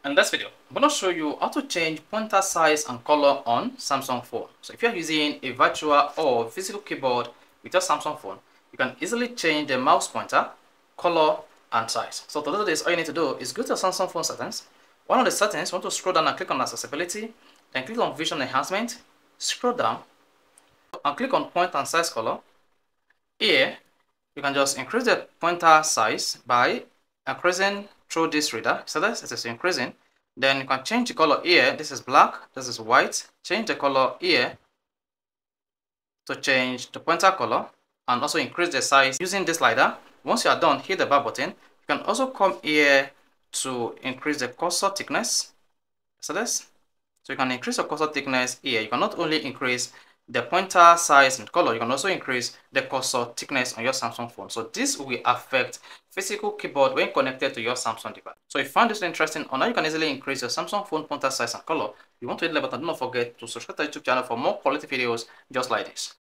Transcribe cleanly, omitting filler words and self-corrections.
In this video, I'm going to show you how to change pointer size and color on Samsung phone. So if you're using a virtual or physical keyboard with your Samsung phone, you can easily change the mouse pointer, color, and size. So to do this, all you need to do is go to your Samsung phone settings. One of the settings, you want to scroll down and click on accessibility, then click on vision enhancement, scroll down, and click on point and size color. Here, you can just increase the pointer size by increasing through this reader. So this is increasing. Then you can change the color here. This is black, this is white. Change the color here to change the pointer color and also increase the size using this slider. Once you are done, hit the back button. You can also come here to increase the cursor thickness. So you can increase the cursor thickness here. You can not only increase the pointer size and color, you can also increase the cursor thickness on your Samsung phone. So this will affect physical keyboard when connected to your Samsung device. So if you found this interesting, or now you can easily increase your Samsung phone pointer size and color, you want to hit the button, do not forget to subscribe to the YouTube channel for more quality videos just like this.